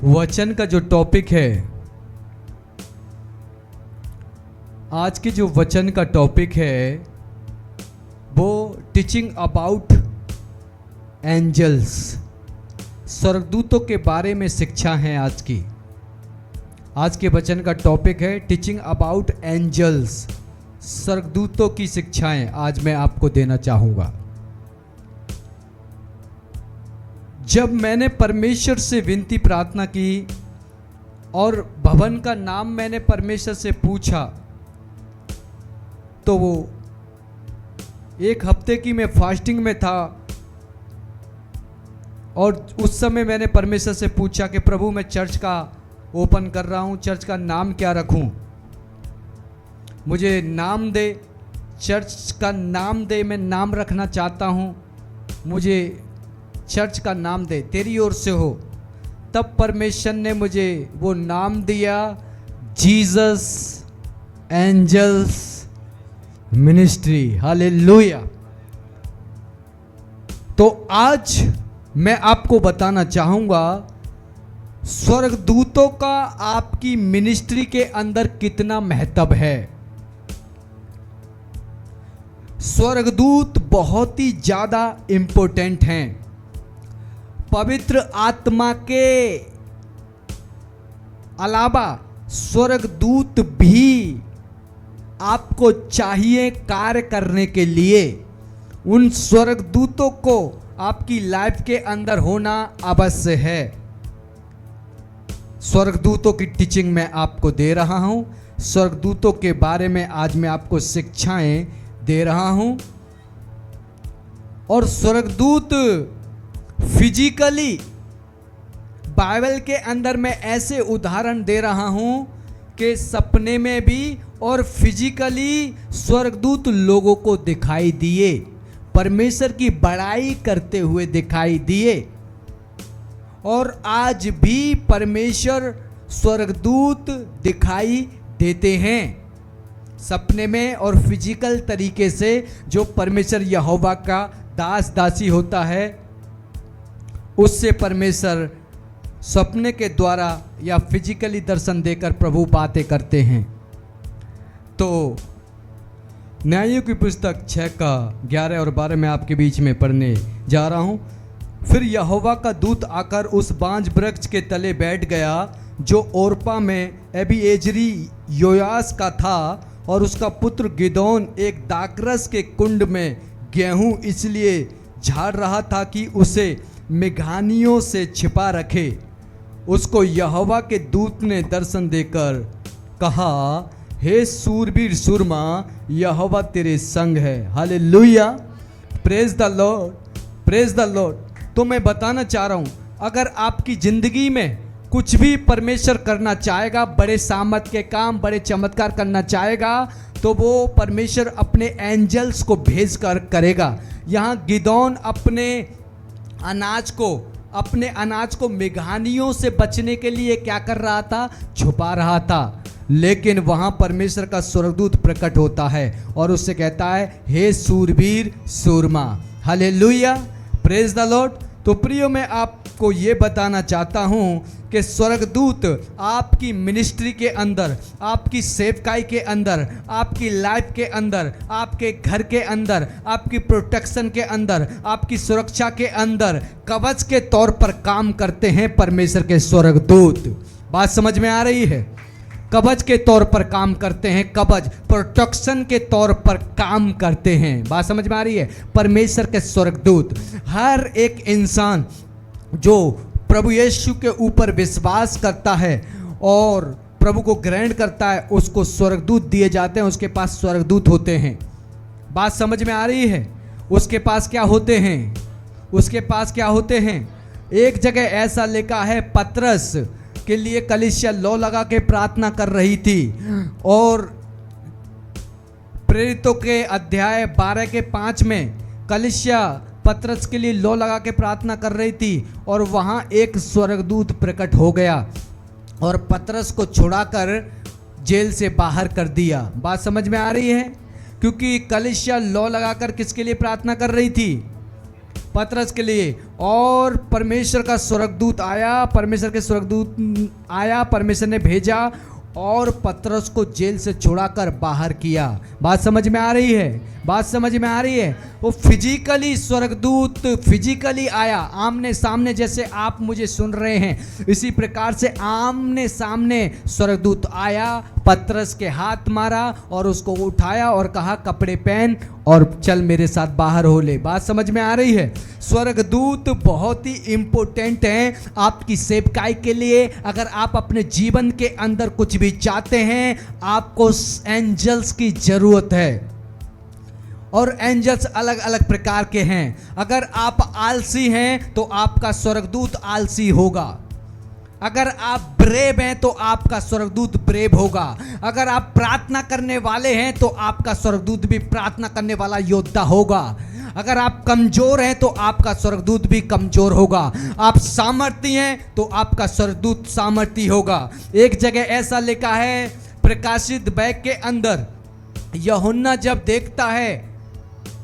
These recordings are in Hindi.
वचन का जो टॉपिक है, आज के जो वचन का टॉपिक है वो टीचिंग अबाउट एंजल्स, स्वर्गदूतों के बारे में शिक्षा है। आज के वचन का टॉपिक है टीचिंग अबाउट एंजल्स, स्वर्गदूतों की शिक्षाएं आज मैं आपको देना चाहूँगा। जब मैंने परमेश्वर से विनती प्रार्थना की और भवन का नाम मैंने परमेश्वर से पूछा, तो वो एक हफ्ते की मैं फास्टिंग में था और उस समय मैंने परमेश्वर से पूछा कि प्रभु मैं चर्च का ओपन कर रहा हूँ, चर्च का नाम क्या रखूँ, मुझे नाम दे, चर्च का नाम दे, मैं नाम रखना चाहता हूँ, मुझे चर्च का नाम दे, तेरी ओर से हो। तब परमेश्वर ने मुझे वो नाम दिया, जीसस एंजल्स मिनिस्ट्री। हालेलुया। तो आज मैं आपको बताना चाहूँगा स्वर्गदूतों का आपकी मिनिस्ट्री के अंदर कितना महत्व है। स्वर्गदूत बहुत ही ज़्यादा इम्पोर्टेंट हैं। पवित्र आत्मा के अलावा स्वर्गदूत भी आपको चाहिए कार्य करने के लिए। उन स्वर्गदूतों को आपकी लाइफ के अंदर होना अवश्य है। स्वर्गदूतों की टीचिंग मैं आपको दे रहा हूं, स्वर्गदूतों के बारे में आज मैं आपको शिक्षाएं दे रहा हूं। और स्वर्गदूत फिजिकली बाइबल के अंदर मैं ऐसे उदाहरण दे रहा हूं कि सपने में भी और फिजिकली स्वर्गदूत लोगों को दिखाई दिए, परमेश्वर की बड़ाई करते हुए दिखाई दिए। और आज भी परमेश्वर स्वर्गदूत दिखाई देते हैं सपने में और फिजिकल तरीके से। जो परमेश्वर यहोवा का दास दासी होता है उससे परमेश्वर सपने के द्वारा या फिजिकली दर्शन देकर प्रभु बातें करते हैं। तो न्यायों की पुस्तक 6 का 11 और 12 में आपके बीच में पढ़ने जा रहा हूँ। फिर यहोवा का दूत आकर उस बांज वृक्ष के तले बैठ गया जो ओरपा में एबीएजरी योआस का था, और उसका पुत्र गिदोन एक दाखरस के कुंड में गेहूं इसलिए झाड़ रहा था कि उसे मेघानियों से छिपा रखे। उसको यहोवा के दूत ने दर्शन देकर कहा, हे सूरवीर सूरमा, यहोवा तेरे संग है। Hallelujah, praise the Lord, praise the lord. तो मैं बताना चाह रहा हूँ, अगर आपकी ज़िंदगी में कुछ भी परमेश्वर करना चाहेगा, बड़े सामर्थ के काम, बड़े चमत्कार करना चाहेगा, तो वो परमेश्वर अपने एंजल्स को भेज कर करेगा। यहाँ गिदोन अपने अनाज को मेघानियों से बचने के लिए क्या कर रहा था? छुपा रहा था। लेकिन वहाँ परमेश्वर का स्वर्गदूत प्रकट होता है और उससे कहता है, हे सूरवीर सूरमा। Hallelujah, praise the lord. तो प्रियो, मैं आपको ये बताना चाहता हूँ कि स्वर्गदूत आपकी मिनिस्ट्री के अंदर, आपकी सेवकाई के अंदर, आपकी लाइफ के अंदर, आपके घर के अंदर, आपकी प्रोटेक्शन के अंदर, आपकी सुरक्षा के अंदर कवच के तौर पर काम करते हैं परमेश्वर के स्वर्गदूत। बात समझ में आ रही है? कवच के तौर पर काम करते हैं, कवच प्रोटेक्शन के तौर पर काम करते हैं। बात समझ में आ रही है? परमेश्वर के स्वर्गदूत, हर एक इंसान जो प्रभु यीशु के ऊपर विश्वास करता है और प्रभु को ग्रहण करता है, उसको स्वर्गदूत दिए जाते हैं, उसके पास स्वर्गदूत होते हैं। बात समझ में आ रही है? उसके पास क्या होते हैं? उसके पास क्या होते हैं? एक जगह ऐसा लिखा है, पतरस के लिए कलीसिया लौ लगा के प्रार्थना कर रही थी और प्रेरितों के अध्याय 12 के 5 में कलीसिया पतरस के लिए लौ लगा के प्रार्थना कर रही थी और वहाँ एक स्वर्गदूत प्रकट हो गया और पतरस को छुड़ाकर जेल से बाहर कर दिया। बात समझ में आ रही है? क्योंकि कलीसिया लौ लगाकर किसके लिए प्रार्थना कर रही थी? पतरस के लिए। और परमेश्वर का स्वर्गदूत आया, परमेश्वर ने भेजा और पतरस को जेल से छुड़ाकर बाहर किया। बात समझ में आ रही है? बात समझ में आ रही है? वो फिजिकली स्वर्गदूत फिजिकली आया, आमने सामने, जैसे आप मुझे सुन रहे हैं इसी प्रकार से आमने सामने स्वर्गदूत आया, पतरस के हाथ मारा और उसको उठाया और कहा कपड़े पहन और चल मेरे साथ बाहर हो ले। बात समझ में आ रही है? स्वर्गदूत बहुत ही इंपॉर्टेंट हैं आपकी सेवकाई के लिए। अगर आप अपने जीवन के अंदर कुछ भी चाहते हैं, आपको एंजल्स की जरूरत है। और एंजल्स अलग अलग प्रकार के हैं। अगर आप आलसी हैं तो आपका स्वर्गदूत आलसी होगा। अगर आप ब्रेव हैं तो आपका स्वर्गदूत ब्रेव होगा। अगर आप प्रार्थना करने वाले हैं तो आपका स्वर्गदूत भी प्रार्थना करने वाला योद्धा होगा। अगर आप कमजोर हैं तो आपका स्वर्गदूत भी कमजोर होगा। आप सामर्थी हैं तो आपका स्वर्गदूत सामर्थी होगा। एक जगह ऐसा लिखा है प्रकाशित बैग के अंदर, यूहन्ना जब देखता है,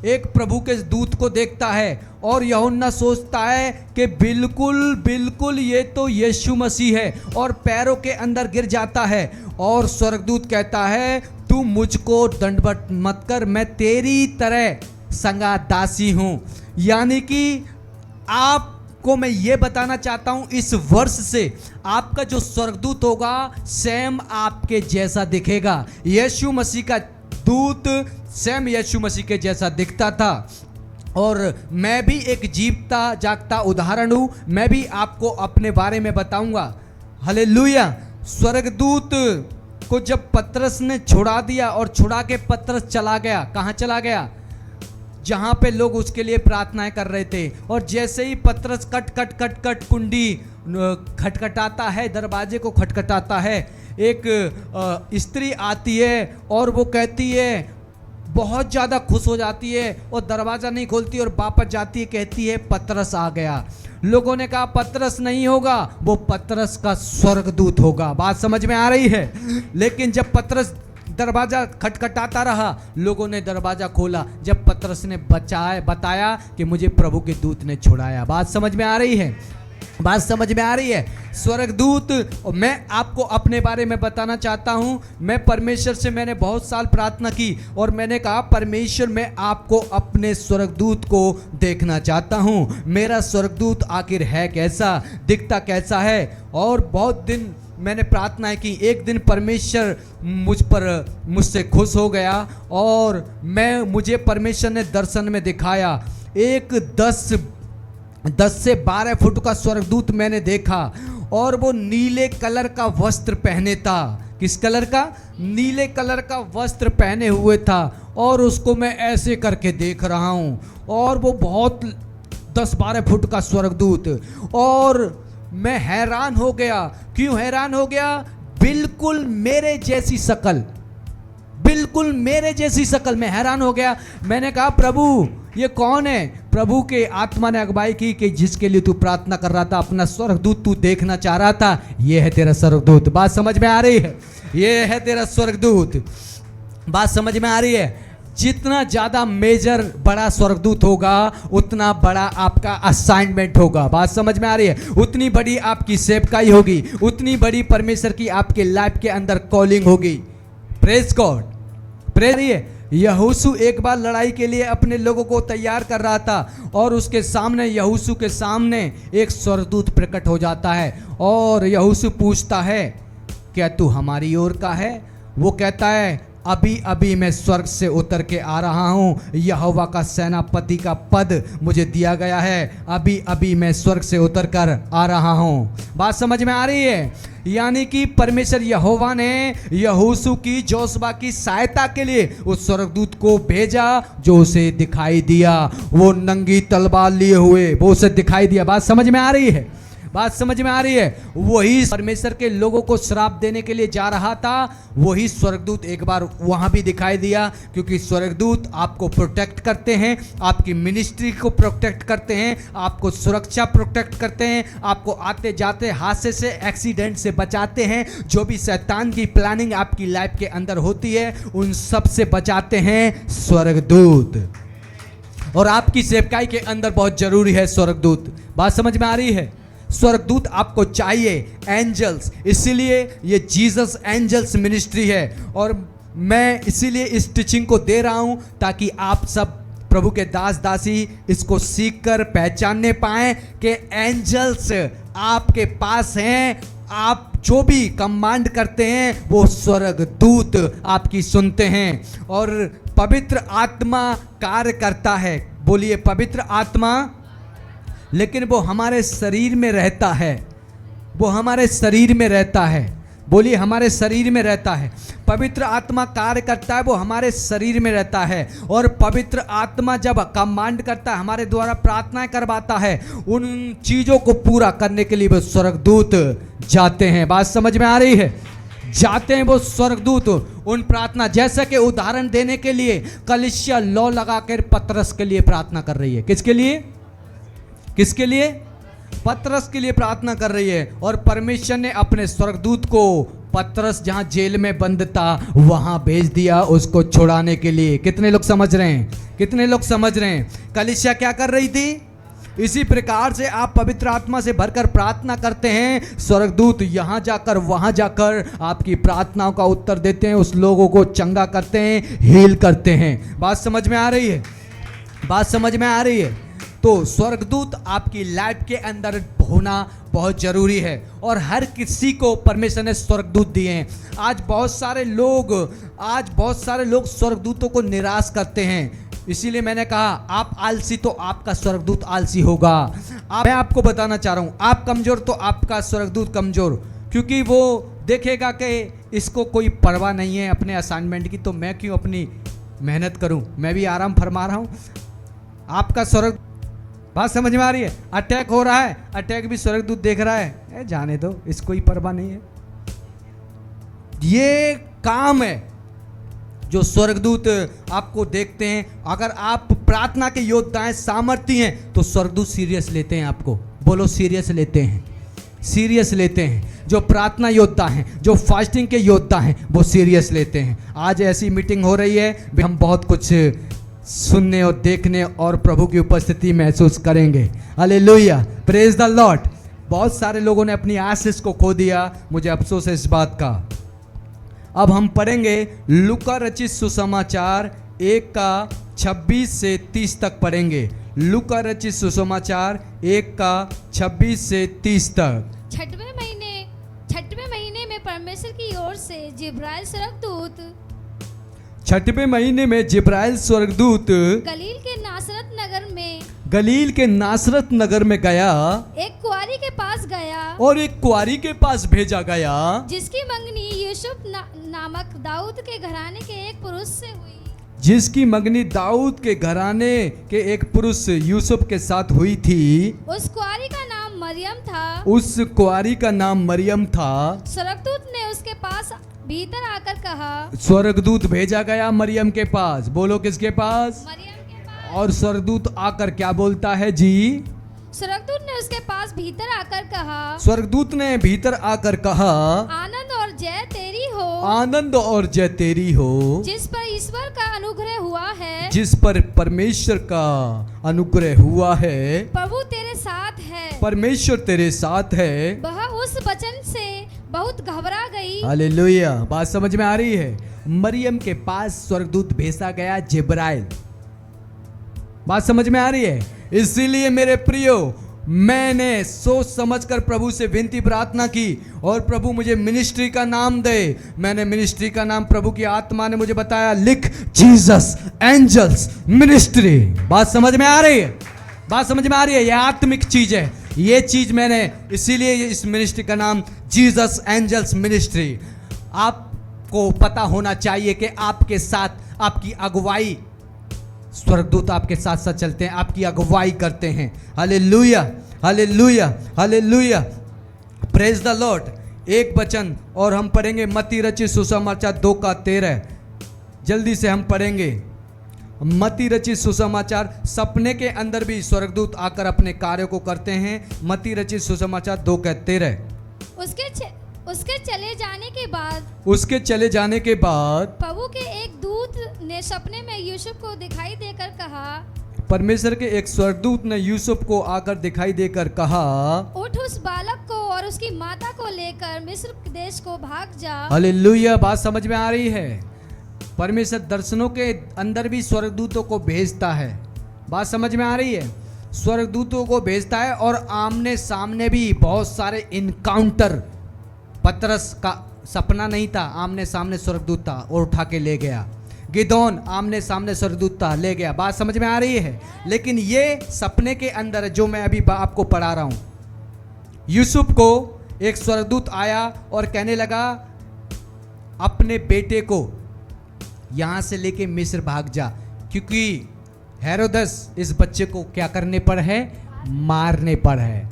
एक प्रभु के दूत को देखता है और यूहन्ना सोचता है कि बिल्कुल बिल्कुल ये तो यीशु मसीह है, और पैरों के अंदर गिर जाता है। और स्वर्गदूत कहता है तू मुझको दंडवत मत कर, मैं तेरी तरह संगा दासी हूँ। यानी कि आपको मैं ये बताना चाहता हूँ इस वर्ष से आपका जो स्वर्गदूत होगा सेम आपके जैसा दिखेगा। यीशु मसीह का दूत सेम यीशु मसीह के जैसा दिखता था। और मैं भी एक जीवता जागता उदाहरण हूँ। मैं भी आपको अपने बारे में बताऊंगा। हालेलुया। स्वर्गदूत को जब पतरस ने छुड़ा दिया और छुड़ा के पतरस चला गया, कहाँ चला गया? जहाँ पे लोग उसके लिए प्रार्थनाएं कर रहे थे। और जैसे ही पतरस कट कट कट कट कुंडी खटखटाता है, दरवाजे को खटखटाता है, एक स्त्री आती है और वो कहती है, बहुत ज़्यादा खुश हो जाती है और दरवाज़ा नहीं खोलती और वापस जाती है, कहती है पतरस आ गया। लोगों ने कहा पतरस नहीं होगा, वो पतरस का स्वर्गदूत होगा। बात समझ में आ रही है? लेकिन जब पतरस दरवाज़ा खटखटाता रहा, लोगों ने दरवाज़ा खोला जब पतरस ने बताया कि मुझे प्रभु के दूत ने छुड़ाया। बात समझ में आ रही है? बात समझ में आ रही है? स्वर्गदूत, मैं आपको अपने बारे में बताना चाहता हूँ। मैं परमेश्वर से मैंने बहुत साल प्रार्थना की और मैंने कहा परमेश्वर मैं आपको अपने स्वर्गदूत को देखना चाहता हूँ। मेरा स्वर्गदूत आखिर है कैसा, दिखता कैसा है? और बहुत दिन मैंने प्रार्थनाएं की। एक दिन परमेश्वर मुझसे खुश हो गया और मुझे परमेश्वर ने दर्शन में दिखाया। एक 10 से 12 फुट का स्वर्गदूत मैंने देखा और वो नीले कलर का वस्त्र पहने था। किस कलर का? नीले कलर का वस्त्र पहने हुए था और उसको मैं ऐसे करके देख रहा हूँ। और वो बहुत 10-12 फुट का स्वर्गदूत, और मैं हैरान हो गया। क्यों हैरान हो गया? बिल्कुल मेरे जैसी शकल, बिल्कुल मेरे जैसी शकल। मैं हैरान हो गया। मैंने कहा प्रभु ये कौन है? प्रभु के आत्मा ने अगुवाई की कि जिसके लिए तू प्रार्थना कर रहा था, अपना स्वर्गदूत तू देखना चाह रहा था, ये है तेरा स्वर्गदूत। बात समझ में आ रही है? ये है तेरा स्वर्गदूत। बात समझ में आ रही है? जितना ज़्यादा मेजर बड़ा स्वर्गदूत होगा उतना बड़ा आपका असाइनमेंट होगा। बात समझ में आ रही है? उतनी बड़ी आपकी सेवकाई होगी, उतनी बड़ी परमेश्वर की आपके लाइफ के अंदर कॉलिंग होगी। Praise God. प्रेज। यहोशू एक बार लड़ाई के लिए अपने लोगों को तैयार कर रहा था और उसके सामने, यहोशू के सामने एक स्वर्गदूत प्रकट हो जाता है और यहोशू पूछता है क्या तू हमारी ओर का है? वो कहता है अभी अभी मैं स्वर्ग से उतर के आ रहा हूँ, यहोवा का सेनापति का पद मुझे दिया गया है, अभी अभी मैं स्वर्ग से उतर कर आ रहा हूँ। बात समझ में आ रही है? यानी कि परमेश्वर यहोवा ने यहोशू की, जोशुआ की सहायता के लिए उस स्वर्गदूत को भेजा जो उसे दिखाई दिया। वो नंगी तलवार लिए हुए वो उसे दिखाई दिया। बात समझ में आ रही है? बात समझ में आ रही है? वही परमेश्वर के लोगों को श्राप देने के लिए जा रहा था, वही स्वर्गदूत एक बार वहां भी दिखाई दिया। क्योंकि स्वर्गदूत आपको प्रोटेक्ट करते हैं, आपकी मिनिस्ट्री को प्रोटेक्ट करते हैं, आपको सुरक्षा प्रोटेक्ट करते हैं, आपको आते जाते हादसे से, एक्सीडेंट से बचाते हैं। जो भी शैतान की प्लानिंग आपकी लाइफ के अंदर होती है उन सब से बचाते हैं स्वर्गदूत। और आपकी सेवकाई के अंदर बहुत जरूरी है स्वर्गदूत। बात समझ में आ रही है? स्वर्गदूत आपको चाहिए, एंजल्स। इसीलिए ये जीसस एंजल्स मिनिस्ट्री है और मैं इसीलिए इस टीचिंग को दे रहा हूं ताकि आप सब प्रभु के दास दासी इसको सीखकर पहचानने पाएं कि एंजल्स आपके पास हैं। आप जो भी कमांड करते हैं वो स्वर्गदूत आपकी सुनते हैं और पवित्र आत्मा कार्य करता है। बोलिए पवित्र आत्मा, लेकिन वो हमारे शरीर में रहता है, वो हमारे शरीर में रहता है। बोलिए हमारे शरीर में रहता है। पवित्र आत्मा कार्य करता है, वो हमारे शरीर में रहता है और पवित्र आत्मा जब कमांड करता है, हमारे द्वारा प्रार्थनाएं करवाता है, उन चीज़ों को पूरा करने के लिए वो स्वर्गदूत जाते हैं। बात समझ में आ रही है? जाते हैं वो स्वर्गदूत उन प्रार्थना, जैसे कि उदाहरण देने के लिए कलीसिया लौ लगाकर पतरस के लिए प्रार्थना कर रही है। किसके लिए? किसके लिए? पतरस के लिए प्रार्थना कर रही है और परमेश्वर ने अपने स्वर्गदूत को पतरस जहां जेल में बंद था वहां भेज दिया उसको छुड़ाने के लिए। कितने लोग समझ रहे हैं? कितने लोग समझ रहे हैं? कलीसिया क्या कर रही थी? इसी प्रकार से आप पवित्र आत्मा से भरकर प्रार्थना करते हैं, स्वर्गदूत यहाँ जाकर वहाँ जाकर आपकी प्रार्थनाओं का उत्तर देते हैं, उस लोगों को चंगा करते हैं, हील करते हैं। बात समझ में आ रही है? बात समझ में आ रही है? तो स्वर्गदूत आपकी लाइफ के अंदर होना बहुत ज़रूरी है और हर किसी को परमेश्वर ने स्वर्गदूत दिए हैं। आज बहुत सारे लोग स्वर्गदूतों को निराश करते हैं। इसीलिए मैंने कहा आप आलसी तो आपका स्वर्गदूत आलसी होगा। मैं आपको बताना चाह रहा हूँ, आप कमज़ोर तो आपका स्वर्गदूत कमज़ोर, क्योंकि वो देखेगा कि इसको कोई परवाह नहीं है अपने असाइनमेंट की, तो मैं क्यों अपनी मेहनत करूँ, मैं भी आराम फरमा रहा हूँ। आपका स्वर्ग, बात समझ में आ रही है? अटैक हो रहा है, अटैक भी स्वर्गदूत देख रहा है, जाने दो, इसको ही परवाह नहीं है। ये काम है जो स्वर्गदूत आपको देखते हैं। अगर आप प्रार्थना के योद्धा हैं, सामर्थ्य हैं, तो स्वर्गदूत सीरियस लेते हैं आपको। बोलो सीरियस लेते हैं, सीरियस लेते हैं। जो प्रार्थना योद्धा हैं, जो फास्टिंग के योद्धा हैं, वो सीरियस लेते हैं। आज ऐसी मीटिंग हो रही है, हम बहुत कुछ सुनने और देखने और प्रभु की उपस्थिति महसूस करेंगे। Hallelujah, praise the Lord. बहुत सारे लोगों ने अपनी आशीष को खो दिया, मुझे अफसोस है इस बात का। अब हम पढ़ेंगे लूका रचित सुसमाचार 1 का 26 से 30 तक पढ़ेंगे। लूका रचित सुसमाचार 1 का 26 से 30 तक। छठवें महीने में परमेश्वर की ओर से जिब्राइल स्वर्गदूत छठवें महीने में जिब्राइल स्वर्गदूत गलील के नासरत नगर में गया, एक कुआरी के पास गया और एक कुआरी के पास भेजा गया जिसकी मंगनी यूसुफ नामक दाऊद के घराने के एक पुरुष से हुई। जिसकी मंगनी दाऊद के घराने के एक पुरुष यूसुफ के साथ हुई थी। उस कुआरी का नाम मरियम था। उस कुआरी का नाम मरियम था। स्वर्गदूत ने उसके पास भीतर आकर कहा। स्वर्गदूत भेजा गया मरियम के पास। बोलो किसके पास? मरियम के पास। और स्वर्गदूत आकर क्या बोलता है जी? स्वर्गदूत ने उसके पास भीतर आकर कहा। स्वर्गदूत ने भीतर आकर कहा, आनंद और जय तेरी हो, आनंद और जय तेरी हो, जिस पर ईश्वर का अनुग्रह हुआ है, जिस पर परमेश्वर का अनुग्रह हुआ है। प्रभु तेरे साथ है, परमेश्वर तेरे साथ है। वह उस वचन से बहुत घबरा गई। हालेलुया, बात समझ में आ रही है? मरियम के पास स्वर्गदूत भेजा गया जिब्राइल। बात समझ में आ रही है? इसीलिए मेरे प्रियो, मैंने सोच समझकर प्रभु से विनती प्रार्थना की और प्रभु मुझे मिनिस्ट्री का नाम दे। मैंने मिनिस्ट्री का नाम, प्रभु की आत्मा ने मुझे बताया, लिख जीसस एंजल्स मिनिस्ट्री। बात समझ में आ रही है? बात समझ में आ रही है? यह आत्मिक चीज है। ये चीज मैंने इसीलिए इस मिनिस्ट्री का नाम जीसस एंजल्स मिनिस्ट्री। आपको पता होना चाहिए कि आपके साथ आपकी अगुवाई, स्वर्गदूत आपके साथ साथ चलते हैं, आपकी अगुवाई करते हैं। Hallelujah, hallelujah, hallelujah, praise the Lord. एक वचन और हम पढ़ेंगे मत्ती रचित सुसमाचार 2 का 13। जल्दी से हम पढ़ेंगे मत्ती रचित सुसमाचार। सपने के अंदर भी स्वर्गदूत आकर अपने कार्य को करते हैं। मत्ती रचित सुसमाचार 2 का 13। उसके चले जाने के बाद प्रभु के एक दूत ने सपने में यूसुफ को दिखाई देकर कहा। परमेश्वर के एक स्वर्गदूत ने यूसुफ को आकर दिखाई देकर कहा, उठ उस बालक को और उसकी माता को लेकर मिस्र देश को भाग जा। हालेलुया। बात समझ में आ रही है? परमेश्वर दर्शनों के अंदर भी स्वर्गदूतों को भेजता है। बात समझ में आ रही है? स्वर्गदूतों को भेजता है और आमने सामने भी बहुत सारे इनकाउंटर। पतरस का सपना नहीं था, आमने सामने स्वर्गदूत था और उठा के ले गया। गिदोन आमने सामने स्वर्गदूत था, ले गया। बात समझ में आ रही है? लेकिन ये सपने के अंदर है जो मैं अभी आपको पढ़ा रहा हूं। यूसुफ को एक स्वर्गदूत आया और कहने लगा, अपने बेटे को यहां से लेके मिस्र भाग जा, क्योंकि हेरोदस इस बच्चे को क्या करने पर है? मारने पर है।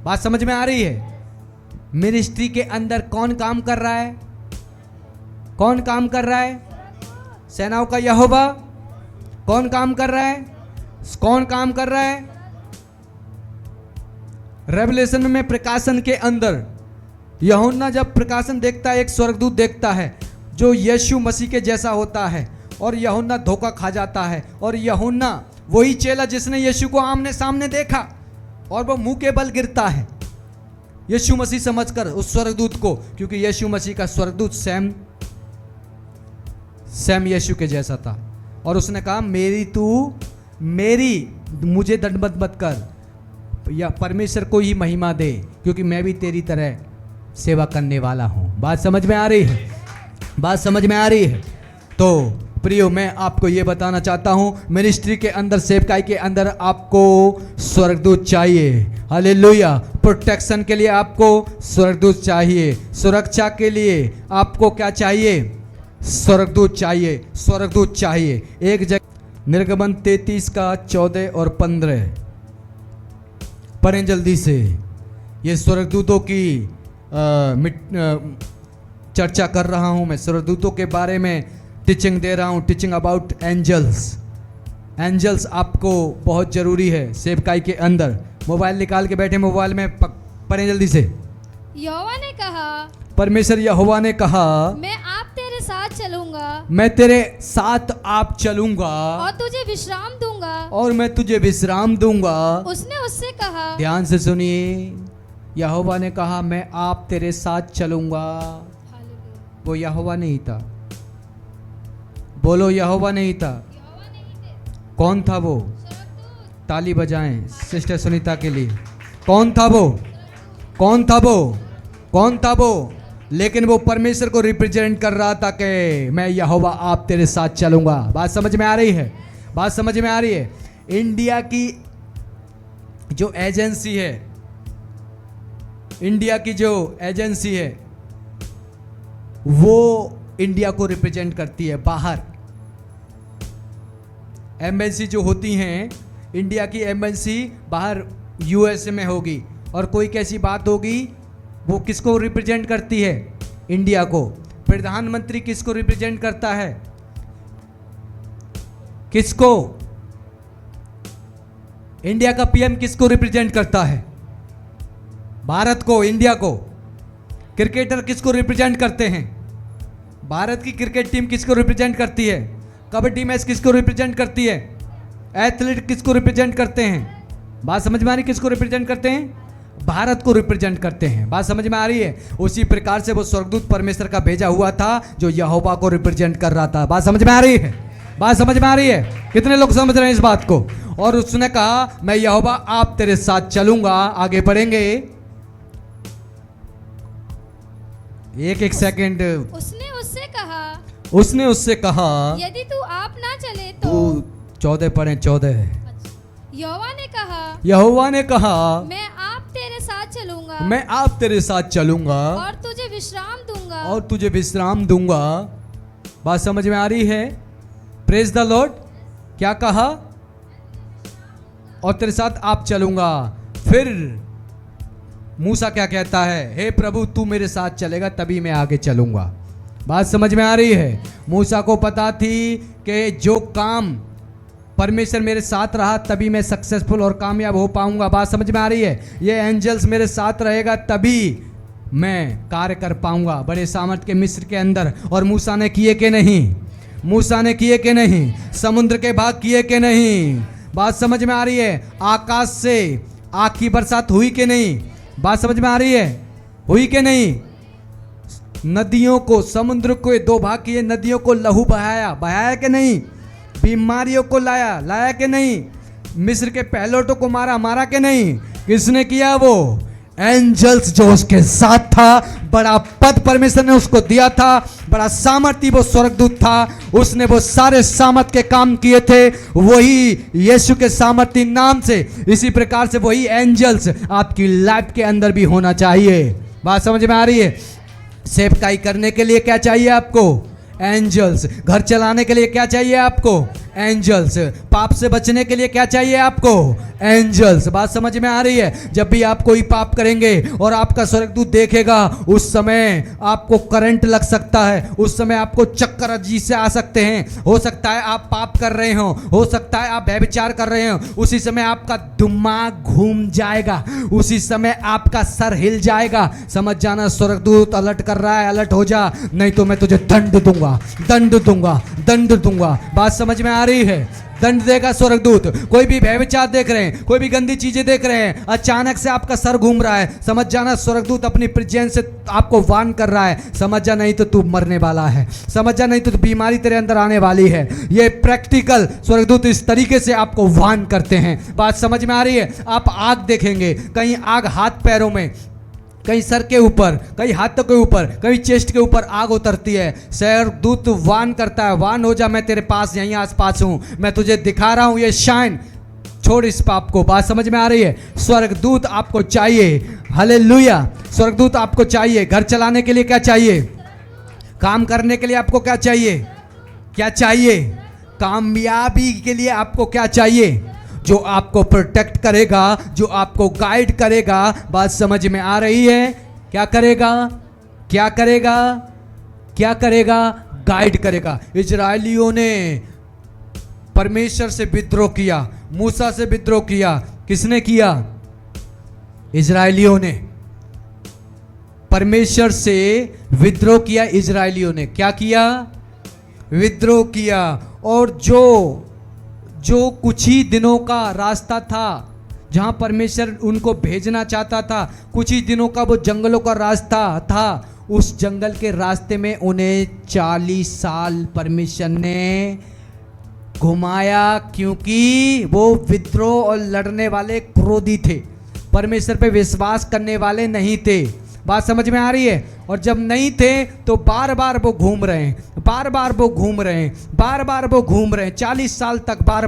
बात समझ में आ रही है? मिनिस्ट्री के अंदर कौन काम कर रहा है? कौन काम कर रहा है? सेनाओं का यहोवा। कौन काम कर रहा है? कौन काम कर रहा है? रेवलेशन में, प्रकाशन के अंदर यूहन्ना जब प्रकाशन देखता है, एक स्वर्गदूत देखता है जो यीशु मसीह के जैसा होता है, और यूहन्ना धोखा खा जाता है। और यूहन्ना वही चेला जिसने यीशु को आमने सामने देखा और वो मुंह के बल गिरता है यीशु मसीह समझकर उस स्वर्गदूत को, क्योंकि यीशु मसीह का स्वर्गदूत सैम यीशु के जैसा था। और उसने कहा, मुझे दंडवत मत कर, या परमेश्वर को ही महिमा दे, क्योंकि मैं भी तेरी तरह सेवा करने वाला हूं। बात समझ में आ रही है? बात समझ में आ रही है? तो प्रियो, मैं आपको ये बताना चाहता हूं, मिनिस्ट्री के अंदर, सेवकाई के अंदर आपको स्वर्गदूत चाहिए। हालेलुया। प्रोटेक्शन के लिए आपको स्वर्गदूत चाहिए। सुरक्षा के लिए आपको क्या चाहिए? स्वर्गदूत चाहिए। स्वर्गदूत चाहिए। एक जगह निर्गमन 33 का 14 और 15 पढ़ें जल्दी से। ये स्वर्गदूतों की चर्चा कर रहा हूं मैं, स्वर्गदूतों के बारे में टीचिंग दे रहा हूं, टीचिंग अबाउट एंजल्स। एंजल्स आपको बहुत जरूरी है सेवकाई के अंदर। मोबाइल निकाल के बैठे, मोबाइल में पढ़ें जल्दी से। यहोवा ने कहा, परमेश्वर यहोवा ने कहा, मैं आप तेरे साथ चलूंगा, मैं तेरे साथ आप चलूंगा और तुझे विश्राम दूंगा। और मैं तुझे विश्राम दूंगा। उसने उससे कहा, ध्यान से सुनिए, यहोवा ने कहा, मैं आप तेरे साथ चलूंगा। वो यहोवा नहीं था। बोलो, यहोवा नहीं था। कौन था वो? ताली बजाएं सिस्टर सुनीता के लिए। कौन था वो? कौन था वो? कौन था वो? लेकिन वो परमेश्वर को रिप्रेजेंट कर रहा था कि मैं यहोवा आप तेरे साथ चलूंगा। बात समझ में आ रही है? बात समझ में आ रही है? इंडिया की जो एजेंसी है, इंडिया की जो एजेंसी है, वो इंडिया को रिप्रेजेंट करती है बाहर। एम्बेसी जो होती हैं, इंडिया की एम्बेसी बाहर यूएसए में होगी, और कोई कैसी बात होगी, वो किसको रिप्रेजेंट करती है? इंडिया को। प्रधानमंत्री किसको रिप्रेजेंट करता है? किसको? इंडिया का पीएम किसको रिप्रेजेंट करता है? भारत को, इंडिया को। क्रिकेटर किसको रिप्रेजेंट करते हैं? भारत की क्रिकेट टीम किसको रिप्रेजेंट करती है? कबड्डी मैच किसको रिप्रेजेंट करती है? एथलीट किसको रिप्रेजेंट करते हैं? बात समझ में आ रही? किसको रिप्रेजेंट करते हैं? भारत को रिप्रेजेंट करते हैं। बात समझ में आ रही है? उसी प्रकार से वो स्वर्गदूत परमेश्वर का भेजा हुआ था जो यहोवा को रिप्रेजेंट कर रहा था। बात समझ में आ रही है? बात समझ में आ रही है? कितने लोग समझ रहे हैं इस बात को? और उसने कहा, मैं यहोवा आप तेरे साथ चलूंगा। आगे बढ़ेंगे, एक सेकंड। उसने उससे कहा, यदि तू आप ना चले तो। 14 पढ़े, 14। यहोवा ने कहा, मैं आप तेरे साथ चलूंगा, मैं आप तेरे साथ चलूंगा और तुझे विश्राम दूंगा। और तुझे विश्राम दूंगा। बात समझ में आ रही है? Praise the Lord. क्या कहा? और तेरे साथ आप चलूंगा। फिर मूसा क्या कहता है? हे प्रभु, तू मेरे साथ चलेगा तभी मैं आगे चलूंगा। बात समझ में आ रही है? मूसा को पता थी कि जो काम परमेश्वर मेरे साथ रहा तभी मैं सक्सेसफुल और कामयाब हो पाऊंगा। बात समझ में आ रही है? ये एंजल्स मेरे साथ रहेगा तभी मैं कार्य कर पाऊंगा बड़े सामर्थ के मिस्र के अंदर। और मूसा ने किए कि नहीं? मूसा ने किए कि नहीं? समुद्र के भाग किए कि नहीं? बात समझ में आ रही है? आकाश से आग की बरसात हुई कि नहीं? बात समझ में आ रही है? हुई कि नहीं? नदियों को, समुद्र को दो भाग किए, नदियों को लहू बहाया, बहाया कि नहीं? बीमारियों को लाया कि नहीं? मिस्र के पहलौठों को मारा कि नहीं? किसने किया? वो एंजल्स जो उसके साथ था। बड़ा पद परमेश्वर ने उसको दिया था, बड़ा सामर्थ्य वो स्वर्गदूत था, उसने वो सारे सामर्थ के काम किए थे, वही यीशु के सामर्थ्य नाम से। इसी प्रकार से वही एंजल्स आपकी लाइफ के अंदर भी होना चाहिए। बात समझ में आ रही है? सेवकाई करने के लिए क्या चाहिए आपको? एंजल्स। घर चलाने के लिए क्या चाहिए आपको? एंजल्स। पाप से बचने के लिए क्या चाहिए आपको? एंजल्स। बात समझ में आ रही है? जब भी आप कोई पाप करेंगे और आपका स्वर्गदूत देखेगा, उस समय आपको करंट लग सकता है, उस समय आपको चक्कर अजीब से आ सकते हैं, हो सकता है आप पाप कर रहे हो सकता है आप व्यभिचार कर रहे हो, उसी समय आपका दिमाग घूम जाएगा, उसी समय आपका सर हिल जाएगा। समझ जाना स्वर्गदूत अलर्ट कर रहा है, अलर्ट हो जा, नहीं तो मैं तुझे दंड दूंगा। बात समझ में आ रही है? दंड देगा स्वर्गदूत। कोई भी व्यभिचार देख रहे हैं, कोई भी गंदी चीजें देख रहे हैं, अचानक से आपका सर घूम रहा है, समझ जाना स्वर्गदूत अपनी प्रेजेंस से आपको वार्न कर रहा है। समझ जा, नहीं तो तू मरने वाला है, समझ जा, नहीं तो बीमारी तेरे अंदर आने वाली है। ये प्रैक्टिकल स्वर्गदूत इस तरीके से आपको वार्न करते हैं। बात समझ में आ रही है? आप आग देखेंगे, कहीं आग हाथ पैरों में, कहीं सर के ऊपर, कहीं हाथों के ऊपर, कहीं चेस्ट के ऊपर आग उतरती है। स्वर्गदूत वार्न करता है, वार्न हो जा, मैं तेरे पास यहीं आसपास हूं, मैं तुझे दिखा रहा हूं, ये शाइन, छोड़ इस पाप को। बात समझ में आ रही है? स्वर्गदूत आपको चाहिए। हालेलुया। स्वर्गदूत आपको चाहिए। घर चलाने के लिए क्या चाहिए? काम करने के लिए आपको क्या चाहिए? क्या चाहिए? कामयाबी के लिए आपको क्या चाहिए? जो आपको प्रोटेक्ट करेगा, जो आपको गाइड करेगा। बात समझ में आ रही है? क्या करेगा? गाइड करेगा। इजरायलियों ने परमेश्वर से विद्रोह किया, मूसा से विद्रोह किया। किसने किया? इजरायलियों ने परमेश्वर से विद्रोह किया। इजरायलियों ने क्या किया? विद्रोह किया। और जो कुछ ही दिनों का रास्ता था जहां परमेश्वर उनको भेजना चाहता था, कुछ ही दिनों का वो जंगलों का रास्ता था, उस जंगल के रास्ते में उन्हें 40 साल परमेश्वर ने घुमाया, क्योंकि वो विद्रोह और लड़ने वाले क्रोधी थे, परमेश्वर पे विश्वास करने वाले नहीं थे। बात समझ में आ रही है? और जब नहीं थे तो बार बार वो घूम रहे हैं, 40 साल तक बार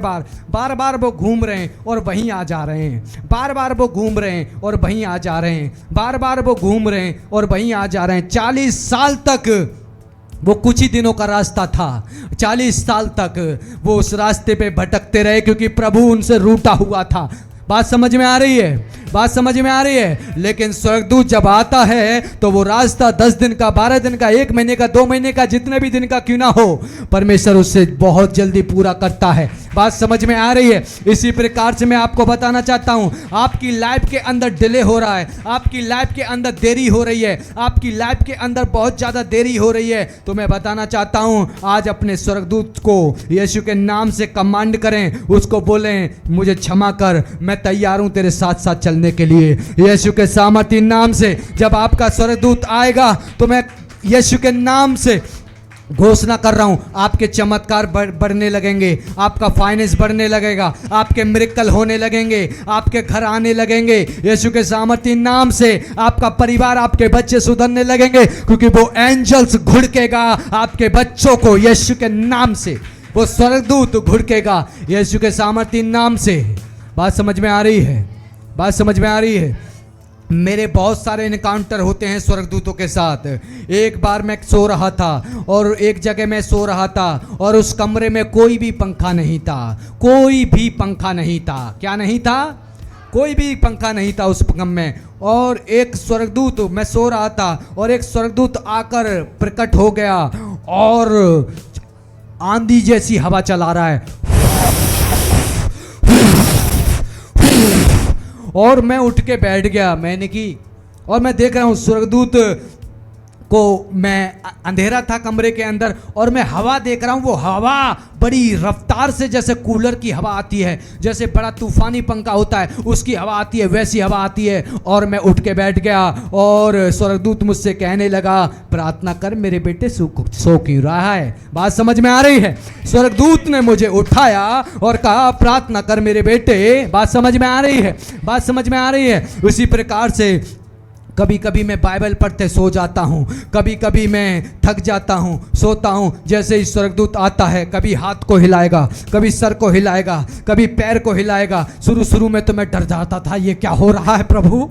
बार वो घूम रहे हैं और वहीं आ जा रहे हैं, बार बार वो घूम रहे हैं और वहीं आ जा रहे हैं, बार बार वो घूम रहे हैं और वहीं आ जा रहे हैं। 40 साल तक वो कुछ ही दिनों का रास्ता था, 40 साल तक वो उस रास्ते पे भटकते रहे, क्योंकि प्रभु उनसे रूठा हुआ था। बात समझ में आ रही है? बात समझ में आ रही है? लेकिन स्वर्गदूत जब आता है तो वो रास्ता 10 दिन का, 12 दिन का, 1 महीने का, 2 महीने का, जितने भी दिन का क्यों ना हो, परमेश्वर उससे बहुत जल्दी पूरा करता है। बात समझ में आ रही है? इसी प्रकार से मैं आपको बताना चाहता हूं, आपकी लाइफ के अंदर डिले हो रहा है, आपकी लाइफ के अंदर देरी हो रही है, आपकी लाइफ के अंदर बहुत ज़्यादा देरी हो रही है, तो मैं बताना चाहता हूं, आज अपने स्वर्गदूत को यीशु के नाम से कमांड करें, उसको बोलें मुझे क्षमा कर, मैं तैयार हूं तेरे साथ साथ चलने के लिए। यीशु के सामर्थ्य नाम से जब आपका स्वर्गदूत आएगा तो मैं यीशु के नाम से घोषणा कर रहा हूं, आपके चमत्कार बढ़ने लगेंगे, आपका फाइनेंस बढ़ने लगेगा, आपके मिरेकल होने लगेंगे, आपके घर आने लगेंगे। यीशु के सामर्थ्य नाम से आपका परिवार, आपके बच्चे सुधरने लगेंगे, क्योंकि वो एंजल्स घुड़केगा आपके बच्चों को यीशु के नाम से, वो स्वर्गदूत घुड़केगा यीशु के सामर्थ्य नाम से। बात समझ में आ रही है? बात समझ में आ रही है? मेरे बहुत सारे इनकाउंटर होते हैं स्वर्गदूतों के साथ। एक बार मैं सो रहा था और एक जगह मैं सो रहा था और उस कमरे में कोई भी पंखा नहीं था, कोई भी पंखा नहीं था। क्या नहीं था? कोई भी पंखा नहीं था उस कमरे में। और एक स्वर्गदूत, मैं सो रहा था और एक स्वर्गदूत आकर प्रकट हो गया और आंधी जैसी हवा चला रहा है, और मैं उठ के बैठ गया, मैंने की, और मैं देख रहा हूँ स्वर्गदूत मैं अंधेरा था कमरे के अंदर और मैं हवा देख रहा हूँ। वो हवा बड़ी रफ्तार से, जैसे कूलर की हवा आती है, जैसे बड़ा तूफानी पंखा होता है उसकी हवा आती है, वैसी हवा आती है। और मैं उठ के बैठ गया और स्वर्गदूत मुझसे कहने लगा, प्रार्थना कर मेरे बेटे, सो क्यों रहा है? बात समझ में आ रही है? स्वर्गदूत ने मुझे उठाया और कहा, प्रार्थना कर मेरे बेटे। बात समझ में आ रही है? बात समझ में आ रही है? उसी प्रकार से कभी कभी मैं बाइबल पढ़ते सो जाता हूँ, कभी कभी मैं थक जाता हूँ, सोता हूँ। जैसे ही स्वर्गदूत आता है, कभी हाथ को हिलाएगा, कभी सर को हिलाएगा, कभी पैर को हिलाएगा। शुरू में तो मैं डर जाता था, ये क्या हो रहा है प्रभु,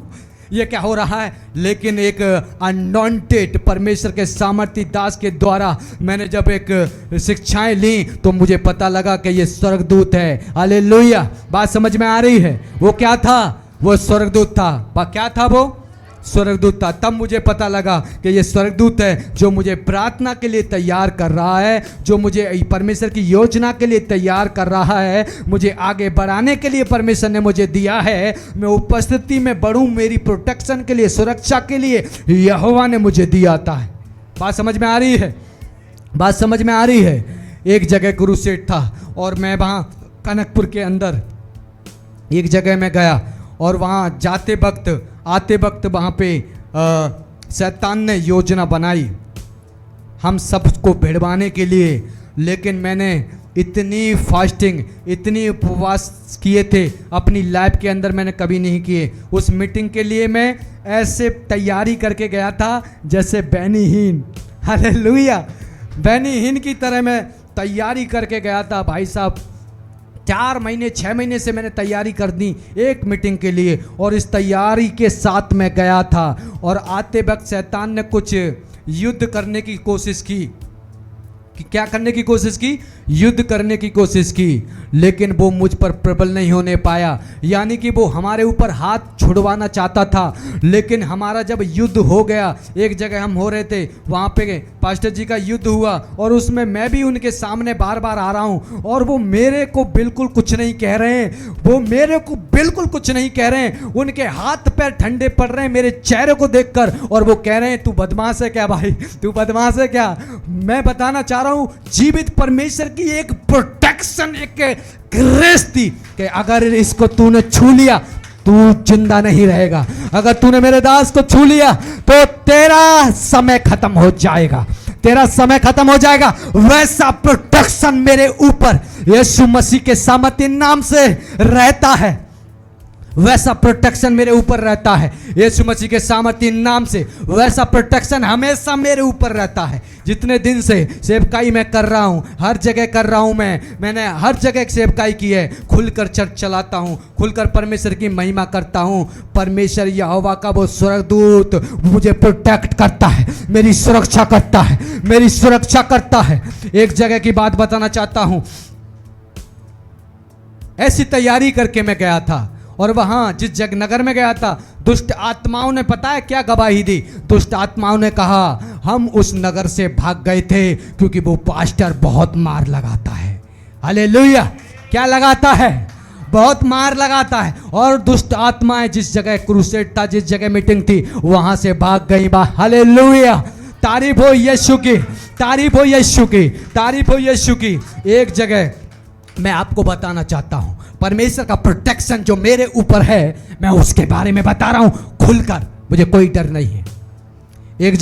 ये क्या हो रहा है? लेकिन एक अनॉइंटेड परमेश्वर के सामर्थी दास के द्वारा मैंने जब एक शिक्षाएं ली तो मुझे पता लगा कि ये स्वर्गदूत है। हालेलुया! बात समझ में आ रही है? वो क्या था? वो स्वर्गदूत था। क्या था वो? स्वर्गदूत था। तब मुझे पता लगा कि ये स्वर्गदूत है जो मुझे प्रार्थना के लिए तैयार कर रहा है, जो मुझे परमेश्वर की योजना के लिए तैयार कर रहा है, मुझे आगे बढ़ाने के लिए परमेश्वर ने मुझे दिया है। मैं उपस्थिति में बढ़ूं, मेरी प्रोटेक्शन के लिए, सुरक्षा के लिए यहोवा ने मुझे दिया था। बात समझ में आ रही है? बात समझ में आ रही है? एक जगह क्रूसेड था और मैं वहाँ कनकपुर के अंदर एक जगह में गया और वहाँ जाते वक्त आते वक्त वहाँ पे शैतान ने योजना बनाई हम सबको भिड़वाने के लिए। लेकिन मैंने इतनी फास्टिंग, इतनी उपवास किए थे अपनी लाइफ के अंदर, मैंने कभी नहीं किए। उस मीटिंग के लिए मैं ऐसे तैयारी करके गया था जैसे बैनीहीन, हालेलुया, बैनीहीन की तरह मैं तैयारी करके गया था। भाई साहब 4 महीने 6 महीने से मैंने तैयारी कर दी एक मीटिंग के लिए, और इस तैयारी के साथ मैं गया था। और आते वक्त शैतान ने कुछ युद्ध करने की कोशिश की। क्या करने की कोशिश की? युद्ध करने की कोशिश की, लेकिन वो मुझ पर प्रबल नहीं होने पाया। यानी कि वो हमारे ऊपर हाथ छुड़वाना चाहता था, लेकिन हमारा जब युद्ध हो गया, एक जगह हम हो रहे थे, वहाँ पे पास्टर जी का युद्ध हुआ और उसमें मैं भी उनके सामने बार बार आ रहा हूँ और वो मेरे को बिल्कुल कुछ नहीं कह रहे हैं, वो मेरे को बिल्कुल कुछ नहीं कह रहे हैं। उनके हाथ पैर ठंडे पड़ रहे हैं मेरे चेहरे को देखकर, और वो कह रहे हैं, तू बदमाश है क्या भाई, तू बदमाश है क्या? मैं बताना चाह रहा हूं, जीवित परमेश्वर की एक प्रोटेक्शन, एक ग्रेस थी कि अगर इसको तूने छू लिया तू जिंदा नहीं रहेगा। अगर तूने मेरे दास को छू लिया तो तेरा समय खत्म हो जाएगा, तेरा समय खत्म हो जाएगा। वैसा प्रोटेक्शन मेरे ऊपर यीशु मसीह के सामर्थ्य नाम से रहता है, वैसा प्रोटेक्शन मेरे ऊपर रहता है यीशु मसीह के सामर्थ्य नाम से। वैसा प्रोटेक्शन हमेशा मेरे ऊपर रहता है। जितने दिन से सेवकाई मैं कर रहा हूँ, हर जगह कर रहा हूँ, मैंने हर जगह सेवकाई की है। खुलकर चर्च चलाता हूँ, खुलकर परमेश्वर की महिमा करता हूँ। परमेश्वर यहोवा का वो स्वर्गदूत मुझे प्रोटेक्ट करता है, मेरी सुरक्षा करता है, मेरी सुरक्षा करता है। एक जगह की बात बताना चाहता हूँ। ऐसी तैयारी करके मैं गया था और वहां जिस नगर में गया था, दुष्ट आत्माओं ने पता है क्या गवाही दी? दुष्ट आत्माओं ने कहा, हम उस नगर से भाग गए थे क्योंकि वो पास्टर बहुत मार लगाता है। हालेलुया! क्या लगाता है? बहुत मार लगाता है। और दुष्ट आत्माएं जिस जगह क्रूसेड था, जिस जगह मीटिंग थी, वहां से भाग गई। हालेलुया! तारीफ हो यीशु की, तारीफ हो यीशु की, तारीफ हो यीशु की। एक जगह मैं आपको बताना चाहता हूं, परमेश्वर का प्रोटेक्शन जो मेरे ऊपर है, मैं उसके बारे में बता रहा हूं खुलकर, मुझे कोई डर नहीं है। एक